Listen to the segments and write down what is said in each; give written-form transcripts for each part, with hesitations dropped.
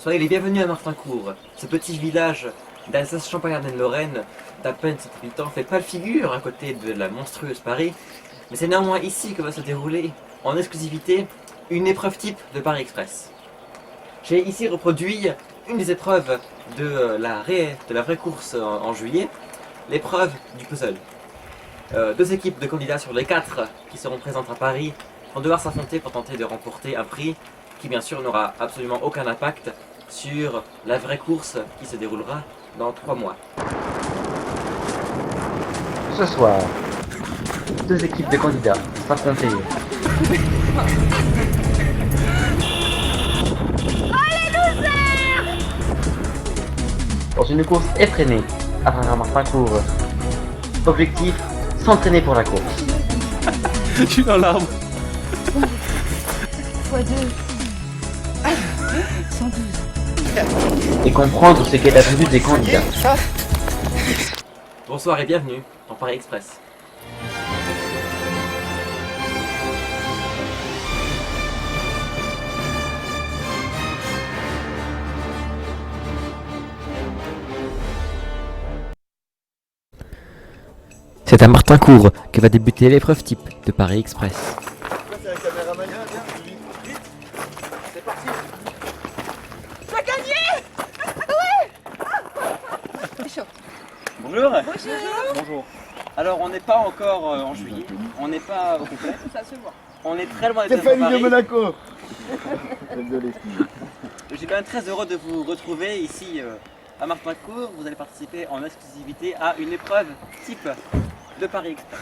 Soyez les bienvenus à Martincourt. Ce petit village d'Alsace-Champagne-Ardenne-Lorraine d'à peine 7 habitants fait pas le figure à côté de la monstrueuse Paris, mais c'est néanmoins ici que va se dérouler, en exclusivité, une épreuve type de Paris Express. J'ai ici reproduit une des épreuves de la vraie course en juillet, l'épreuve du puzzle. Deux équipes de candidats sur les 4 qui seront présentes à Paris vont devoir s'affronter pour tenter de remporter un prix qui bien sûr n'aura absolument aucun impact sur la vraie course qui se déroulera dans 3 mois. Ce soir, deux équipes de candidats s'affronter. Dans une course effrénée à travers Martincourt. Objectif, s'entraîner pour la course. Je suis dans l'arbre. x2. 112. Et comprendre ce qu'est attendu des candidats. Bonsoir et bienvenue dans Paris Express. C'est à Martincourt que va débuter l'épreuve type de Paris Express. C'est la caméraman. Vite. C'est parti. T'as gagné. Ouais. C'est chaud. Bonjour. Bonjour. Bonjour. Alors on n'est pas encore en juillet, on n'est pas au complet, Ça se voit. on est très loin C'est d'être à Fanny de Paris. Monaco. Désolé. Je suis quand même très heureux de vous retrouver ici à Martincourt. Vous allez participer en exclusivité à une épreuve type de Paris Express.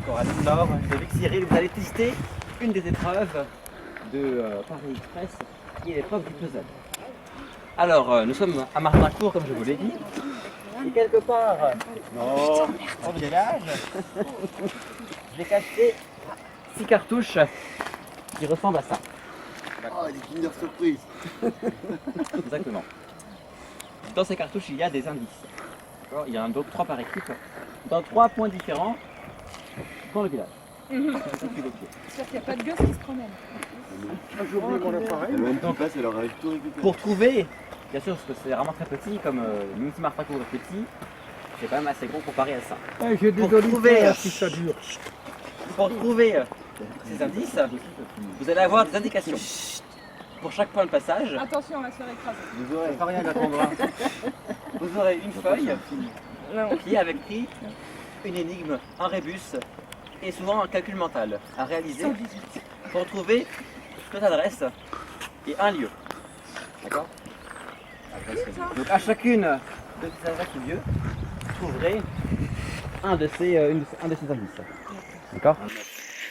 Coralie, Laure, David, Cyril, vous allez tester une des épreuves de Paris Express qui est l'épreuve du puzzle. Alors nous sommes à Martincourt comme je vous l'ai dit. Et quelque part, non, au village, j'ai caché 6 cartouches qui ressemblent à ça. Oh, les Kinder Surprise. Exactement. Dans ces cartouches, il y a des indices. D'accord, il y en a donc 3 par équipe, dans 3 points différents dans le village. J'espère qu'il n'y a pas de gosses qui se promènent. J'ai oublié mon appareil. Le même temps passe, elle aurait tout récupéré. Pour trouver, bien sûr, parce que c'est vraiment très petit, comme même si Martincourt est petit, c'est quand même assez gros comparé à ça. J'ai des trouver, si ça dure. Pour trouver ces indices, vous allez avoir des indications. Pour chaque point de passage, Attention, on va se faire écraser. vous aurez pas rien d'attendre. Vous aurez une feuille qui est avec écrit une énigme, un rébus et souvent un calcul mental à réaliser 118. pour trouver toute adresse et un lieu. D'accord? Donc à chacune de ces adresses ou lieux, vous trouverez un de ces indices. D'accord?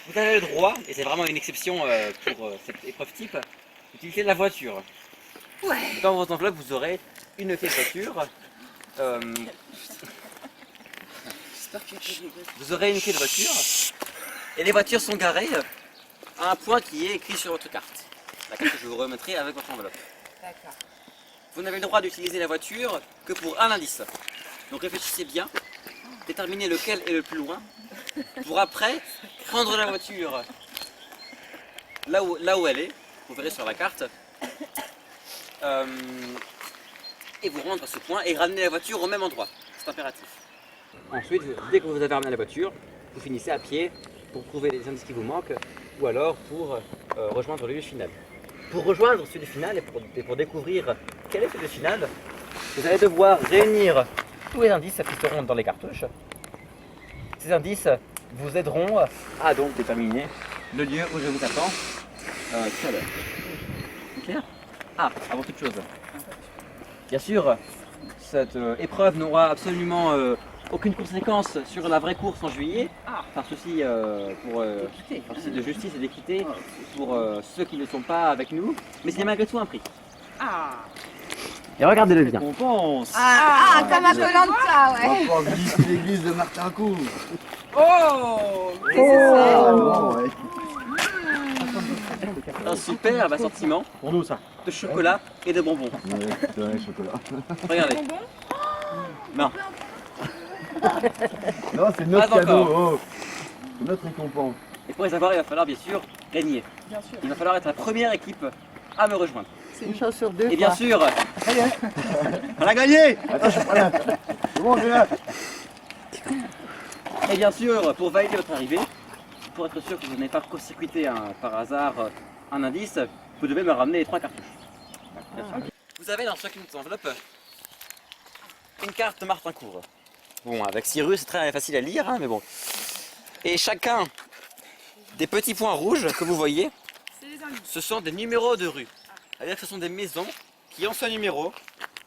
Vous avez le droit, et c'est vraiment une exception pour cette épreuve type, d'utiliser la voiture. Ouais. Dans votre enveloppe, vous aurez une clé de voiture. Vous aurez une clé de voiture et les voitures sont garées à un point qui est écrit sur votre carte. La carte que je vous remettrai avec votre enveloppe. D'accord. Vous n'avez le droit d'utiliser la voiture que pour un indice. Donc réfléchissez bien, déterminez lequel est le plus loin, pour après prendre la voiture là où elle est, vous verrez sur la carte, et vous rendre à ce point et ramener la voiture au même endroit. C'est impératif. Ensuite, dès que vous avez ramené la voiture, vous finissez à pied pour trouver les indices qui vous manquent ou alors pour rejoindre le lieu final. Pour rejoindre celui final et pour découvrir quel est ce lieu final, vous allez devoir réunir tous les indices qui seront dans les cartouches. Ces indices vous aideront à donc déterminer le lieu où je vous attends tout à l'heure. C'est clair? Ah, avant toute chose. Bien sûr, cette épreuve n'aura absolument aucune conséquence sur la vraie course en juillet, par souci de justice et d'équité pour ceux qui ne sont pas avec nous, mais c'est malgré tout un prix. Ah. Et regardez-le bien. Récompense. Ah, comme un Koh-Lanta, ouais. On va visiter l'église de Martincourt. Oh. Oh, ouais. Un superbe assortiment Pour nous, ça. de chocolat et de bonbons. Ouais, c'est vrai, chocolat. Regardez. Bonbon. Non. Non, c'est notre Pas cadeau. encore. Oh. C'est notre récompense. Et pour les avoir, il va falloir bien sûr gagner. Bien sûr. Il va falloir être la première équipe à me rejoindre. C'est une chance sur deux. Et bien sûr, On a gagné. Attends, je suis pas là. C'est bon, je suis là. et bien sûr, pour valider votre arrivée, pour être sûr que vous n'avez pas court-circuité par hasard un indice, vous devez me ramener les 3 cartouches. Bien sûr. Vous avez dans chacune de ces enveloppes une carte de Martincourt. Bon, avec 6 rues, c'est très facile à lire, hein, mais bon. Et chacun des petits points rouges que vous voyez, ce sont des numéros de rue. C'est-à-dire que ce sont des maisons qui ont ce numéro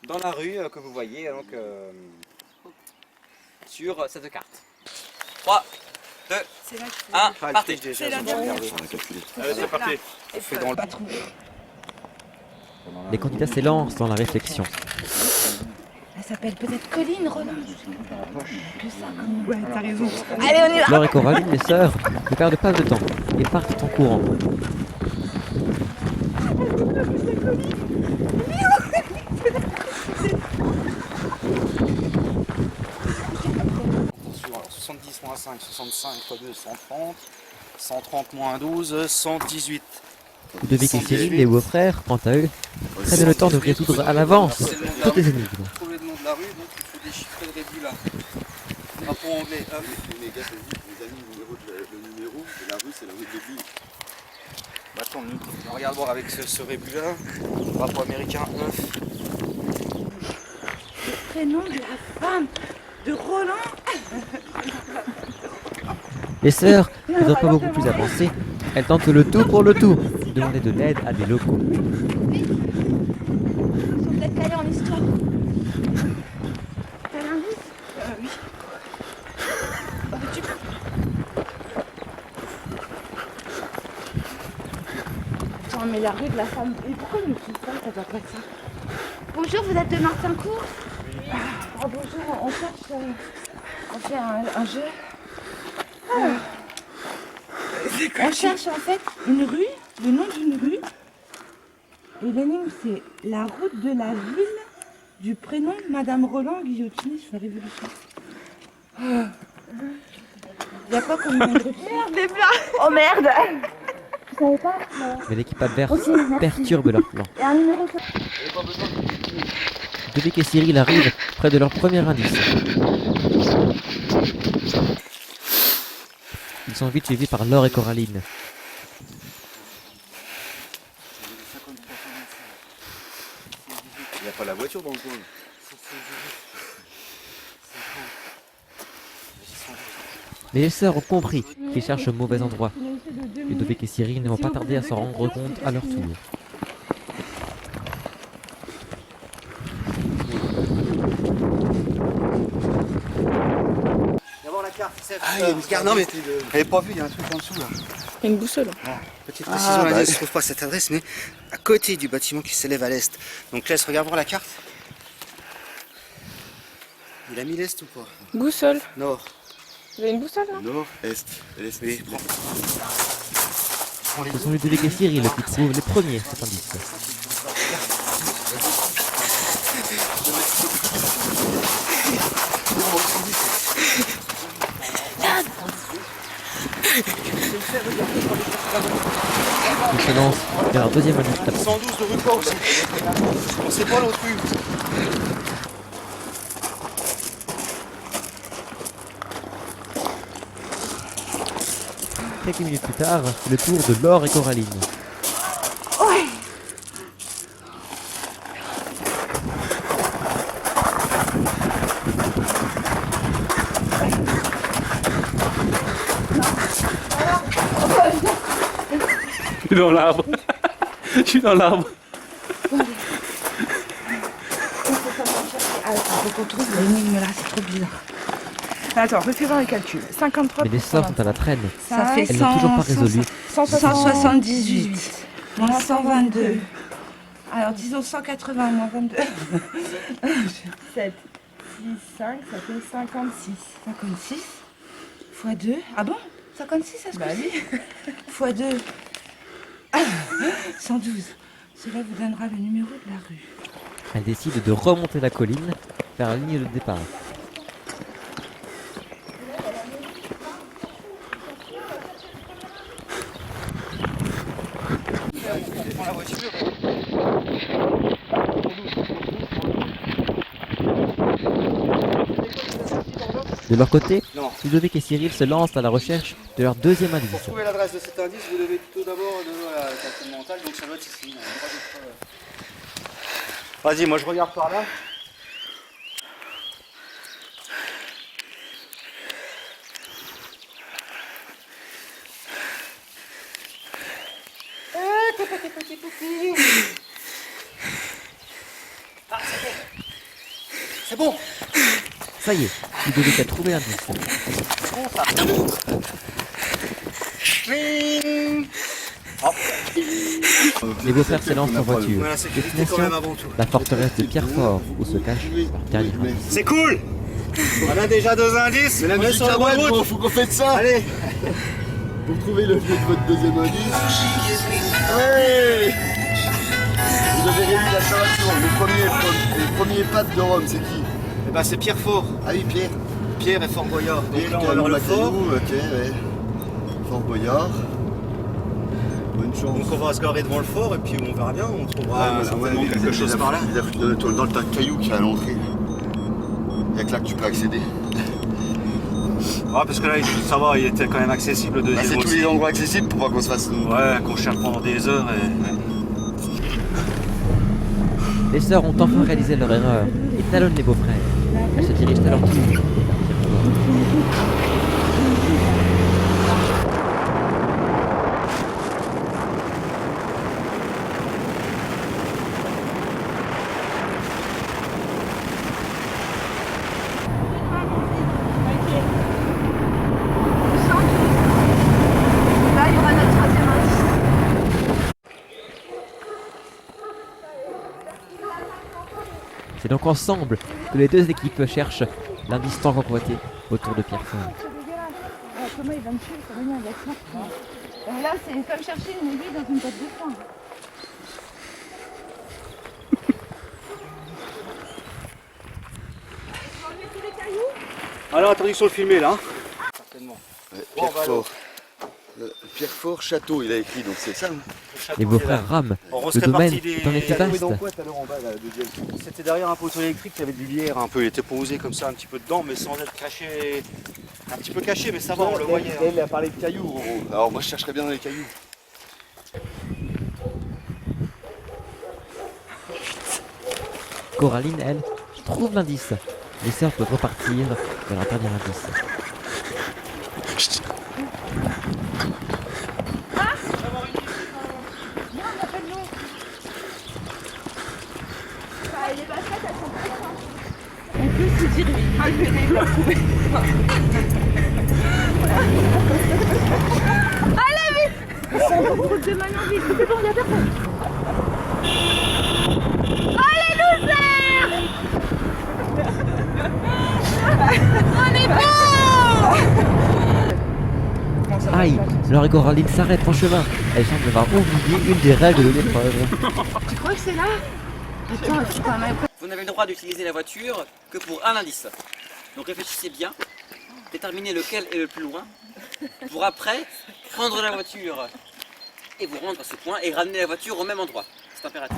dans la rue que vous voyez donc, sur cette carte. 3, 2, 1, partez. C'est la dernière. Allez, c'est parti. Les candidats s'élancent dans la réflexion. Elle s'appelle peut-être Colline, Roland. Ouais, t'as raison. Allez, on y va. Laure et Coraline, les sœurs, ne perdent pas de temps et partent en courant. Alors, 70 moins 5, 65 x 2, 130. 130 moins 12, 118. Ludovic et Cyril, les beaux-frères, quant à eux, prennent le temps de résoudre à l'avance toutes les énigmes. Trouver le nom de la rue, donc il faut déchiffrer le rébut là. Drapeau anglais, hop. Les gars, ça dit, vous avez mis le numéro de la rue, c'est la rue de l'église. Bah, attends, on regarde voir avec ce rébut là. Drapeau américain, 9. Prénom de la femme de Roland. Les sœurs, n'étant pas beaucoup plus avancées, elles tentent le tout pour le tout, demander de l'aide à des locaux. Ils sont peut-être calés en histoire. T'as l'indice oui. Attends, mais la rue de la femme. Et pourquoi ils nous font ça? Ça doit pas être ça. Bonjour, vous êtes de Martincourt? Ah, bonjour, on cherche. On fait un jeu. On cherche en fait une rue, le nom d'une rue. Et l'énigme c'est la route de la ville du prénom de Madame Roland guillotinée sur la Révolution. Il n'y a pas combien de rues? Merde, des plats. Oh merde. Vous savez pas? Mais l'équipe adverse Ok, merci. perturbe leur plan. Et un numéro. Ludovic et Cyril arrivent près de leur premier indice. Ils sont vite suivis par Laure et Coraline. Il n'y a pas la voiture dans le coin. Mais les sœurs ont compris qu'ils cherchent au mauvais endroit. Ludovic et Cyril ne vont pas tarder à s'en rendre compte à leur tour. D'abord la carte, c'est. Ah, il y a une carte, non mais. petite, J'avais pas vu, il y a un truc en dessous là. Il y a une boussole. Petite précision, là, je ne trouve pas cette adresse, mais à côté du bâtiment qui s'élève à l'est. Donc laisse, regarde voir la carte. Il a mis l'est ou pas? Boussole. Nord. Vous avez une boussole là? Nord, est. L'est, Oui, prends. Prends les Ce deux. sont Ludovic et Cyril qui trouvent les premiers cet indice. Ils se lancent vers leur deuxième indice. 112 de rue Port aussi. C'est pas l'autre rue. Quelques minutes plus tard, c'est le tour de Laure et Coraline. Je suis dans l'arbre. Je suis dans l'arbre. Ah, faut qu'on trouve l'énigme là, c'est trop bizarre. Attends, refaisons les calculs. 53 Mais les sœurs sont à la traîne. Ça fait Elles n'ont toujours pas résolu. 178 moins 122. Alors disons 180 moins 22. 7, 6, 5, ça fait 56. 56 fois 2. Ah bon 56 ça se Bah oui. Fois 2. 112. Cela vous donnera le numéro de la rue. Elles décident de remonter la colline vers la ligne de départ. Prends la voiture. De leur côté, Non. Ludovic et Cyril se lancent à la recherche de leur deuxième indice. Pour trouver l'adresse de cet indice, vous devez tout d'abord donner la carte mentale, donc ça doit être ici. Vas-y, moi je regarde par là. Ah, ça y est. C'est bon. Ça y est, Ludovic a trouvé l'indice. Les beaux-frères se lancent en voiture. Voilà, sécurité quand Destination, même avant tout. la forteresse de Pierrefort, où se cache leur dernier indice. C'est cool. On a déjà 2 indices. Mais la on est musique sur la à bonne Wad, route. faut qu'on fasse ça. Allez. Pour trouver le lieu de votre deuxième indice. Ouais. Vous avez réuni la Charlation. Le premier pape de Rome, c'est qui? Eh ben, c'est Pierrefort. Ah oui, Pierre. Pierre et Fort Boyard. Donc Pierre là, qui on va a vers le le fort. Macayou, ok, ouais. Fort Boyard. Bonne chance. Donc on va se garer devant le fort et puis on verra bien. On trouvera Ouais, certainement mais quelque chose par là. Il a foutu dans le tas de cailloux qui est à l'entrée. Il n'y a que là que tu peux accéder. Ah, parce que là, ça va, il était quand même accessible le Bah, deuxième c'est tous aussi. les endroits accessibles pour pas qu'on se fasse. Ouais, qu'on cherche pendant des heures et... Les sœurs ont enfin réalisé leur erreur et talonnent les beaux-frères. Elles se dirigent à leur tour. Là, il y aura notre troisième indice. C'est donc ensemble que les deux équipes cherchent l'indice tant convoité autour de Pierrefort. C'est dégueulasse. Comment il va me tuer, c'est rien avec ça. Là, c'est comme chercher une aiguille dans une boîte de foin. Alors, interdiction de filmer là. Certainement. Ouais, Pierrefort. Pierrefort Château, il a écrit, donc c'est ça. Hein. Les beaux-frères rament. On Le serait domaine parti des... est en effet T'as trouvé vaste. dans quoi tout à l'heure en bas, là, deuxième? C'était derrière un poteau électrique, il y avait du lierre un peu. Il était posé comme ça un petit peu dedans, mais sans être caché. Un petit peu caché, mais ça va, on le voyait. hein. Elle a parlé de cailloux, gros. Alors moi je chercherais bien dans les cailloux. Coraline, elle, trouve l'indice. Les sœurs peuvent repartir vers leur dernier indice. On peut se dire, ah, je vais les retrouver. Allez, vite! C'est un groupe de manière vite, c'est bon, il y a personne. Allez, loser! On est bon! Aïe, Laure et Coraline s'arrêtent en chemin. Elles semblent avoir oublié une des règles de l'épreuve. Tu crois que c'est là? Attends, c'est quand même... Vous n'avez le droit d'utiliser la voiture que pour un indice. Donc réfléchissez bien, déterminez lequel est le plus loin, pour après prendre la voiture et vous rendre à ce point et ramener la voiture au même endroit. C'est impératif.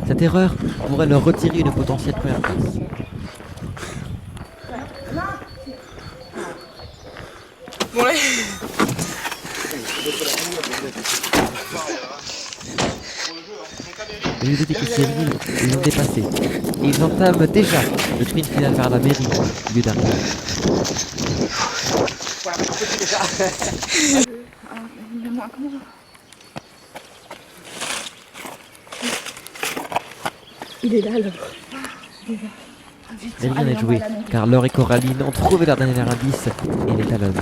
Cette erreur pourrait leur retirer une potentielle première place. Bon, allez. Ludovic et Cyril les ont dépassés et ils entament déjà le sprint final vers la mairie du lieu d'arrivée. Il est là, alors. Elle vient d'être jouée car Laure et Coraline ont trouvé leur dernier indice et les talonnent.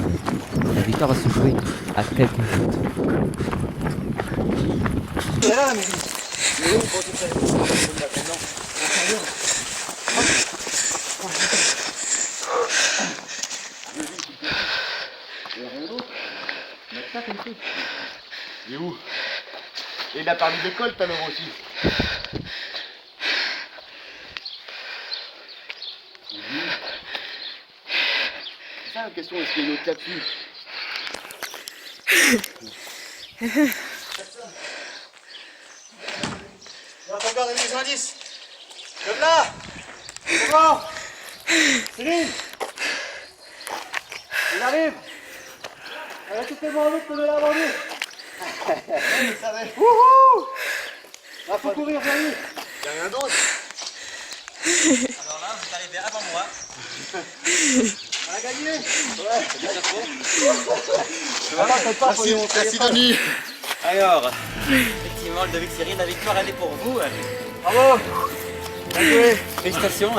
La victoire va se jouer à quelques minutes. Il est où? Et il a parlé d'école tout à l'heure aussi. C'est ça la question, est-ce qu'il y a une autre là-dessus? On va regarder les indices. Le là. Devant. Céline, il arrive. Elle a tout fait moi avec comme elle a vendu. Wouhou. Là, faut courir, Fanny. Il a rien d'autre. Alors là, vous êtes arrivé avant moi. On a gagné. Merci Denis. Alors, effectivement, Ludovic Cyril, la victoire elle est pour vous. Bravo. Bien joué. Félicitations.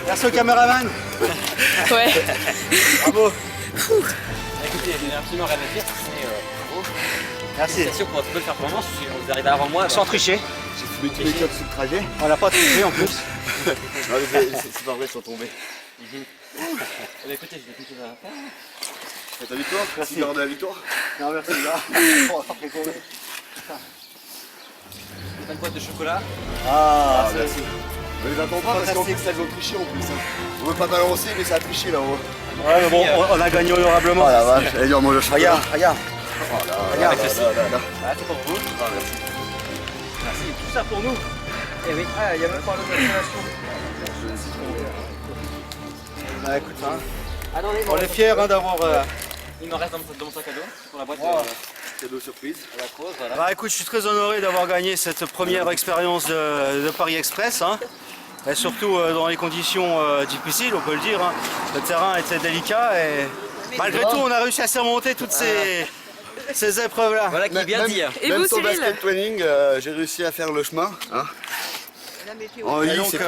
Merci au caméraman. Ouais. Bravo. Écoutez, je n'ai absolument rien à dire, c'est bravo. Merci. Félicitations pour votre belle performance. Vous arrivez avant moi. Sans tricher. J'ai fumé tous les clubs sur le trajet. On n'a pas triché en plus. Non, mais c'est pas vrai, ils sont tombés. Écoutez, je vais continuer à faire. Et ta victoire? Merci de la victoire. Non, merci là. Une boîte de chocolat. Ah, merci. Mais les attends pas parce qu'en plus elles ont triché en plus. Hein. On veut pas balancer mais ça a triché là-haut. Ouais, mais bon, on a gagné honorablement. Oh la vache, elle dure moi le chocolat. Regarde, regarde. Oh là, Regarde, là, avec là, le là, là. Ah, c'est pour vous. Ah, merci. Merci, tout ça pour nous. Eh oui. Ah, il n'y a même pas l'autorisation. Bah écoute, hein. Attendez, On est fiers hein, d'avoir... Il m'en reste dans mon sac à dos pour la boîte Cadeau surprise. de la cause. Voilà. Bah écoute, je suis très honoré d'avoir gagné cette première expérience de Paris Express. Hein. Et surtout dans les conditions difficiles, on peut le dire. Hein. Le terrain était délicat et malgré tout, on a réussi à surmonter toutes ces épreuves-là. Voilà qui est bien dit. Et Même vous, sans Cyril? basket training, j'ai réussi à faire le chemin. Hein. En Et ligne, donc, c'est tout.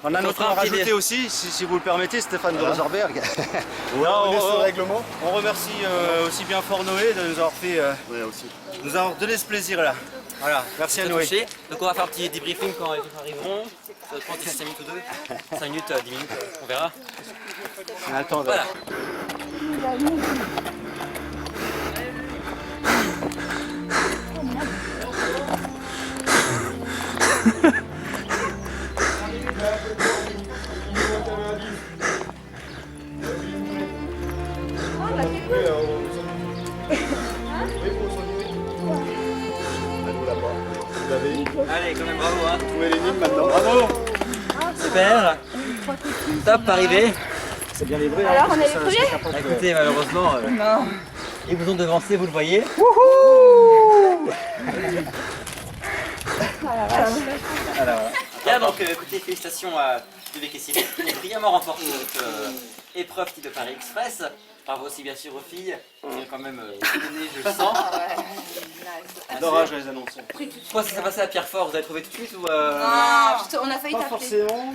on a notre nom à rajouter aussi, si vous le permettez, Stéphane de Roserberg. Là, On est sur le règlement. on remercie aussi bien Fort Noé de nous avoir fait, Ouais, aussi. nous avoir donné ce plaisir-là. Voilà, merci à Très Noé. touché. Donc on va faire un petit débriefing quand les autres arriveront. Ça va prendre 5 minutes ou 2. 5 minutes, 10 minutes, on verra. On attend. Voilà. Vous avez Allez, quand même, bravo. Hein. trouvé l'énigme maintenant. Bravo. Super. Top, arrivé. Alors, on est les premiers? Écoutez, malheureusement, ils vous ont devancé, vous le voyez. Voilà. Bien, donc écoutez, félicitations à Ludovic et Cyril qui ont brillamment remporté cette épreuve type de Paris Express. Bravo aussi bien sûr aux filles, qui ont quand même donné, je le sens. L'orage les annonce. Quoi, ça s'est passé à Pierrefort, vous avez trouvé tout de suite ou Non, on a failli Pas t'appeler. forcément.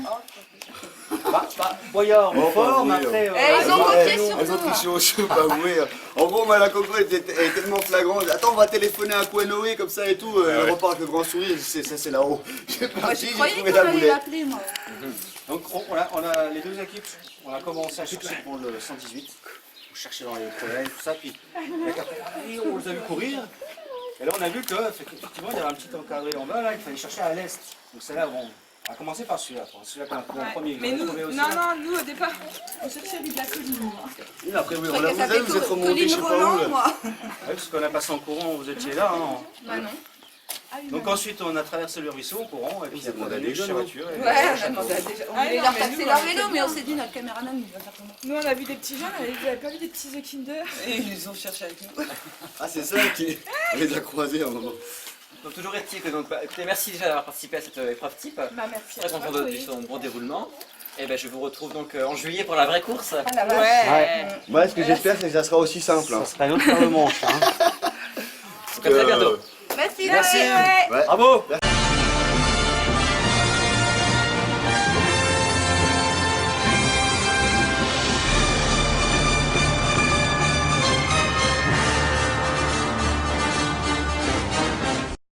Boyard, Oh, fort, bah mais oui, après... Ils ont copié sur Elles ont nous. triché aussi, pas avouer. En gros, moi, la coco elle est tellement flagrante. Attends, on va téléphoner à Noé comme ça et tout. Elle repart avec le grand sourire. Ça, c'est là-haut. J'ai Moi, parti, je j'ai croyais trouvé qu'on la allait boulette. l'appeler, moi. Donc on a les deux équipes, on a commencé à chercher pour le 118. On cherchait dans les collèges, tout ça, puis on les a vu courir. Et là on a vu qu'effectivement il y avait un petit encadré en bas là, il fallait chercher à l'est. Donc c'est là où on a commencé par celui-là, celui-là qu'on a trouvé en premier. Mais On a nous, trouvé aussi, non, là. non, nous au départ, on cherchait lui de la colline. Oui, après, oui, Je on croyais l'a qu'elle vous êtes s'appelait remonté, je sais Colline pas où. Roland, là. moi. Ouais, parce qu'on a passé en courant, vous étiez là. Hein. Bah non. Donc ensuite on a traversé le ruisseau en courant et puis c'est on a demandé à allé des chercher jeunes, la voiture. et- Ouais, on a demandé à déjà. On voulait non, leur mais taxer nous, leur on vélo, était mais on bien. s'est dit notre caméraman il va faire comment? Nous on a vu des petits jeunes, vous n'avez pas vu des petits œufs Kinder? Et ils nous ont cherché avec nous. Ah, c'est ça qui on les a croisés à un moment. Donc toujours est-il que donc, écoutez, merci déjà d'avoir participé à cette épreuve type. Bah merci à Très toi. content de son bon déroulement. Et ben je vous retrouve donc en juillet pour la vraie course. Ah la vache. Ouais. Moi, ce que j'espère, c'est que ça sera aussi simple. Hein. Ça sera une autre paire de manches. Hein. Donc à très bientôt. Merci. Merci. Ouais. Ouais. Bravo.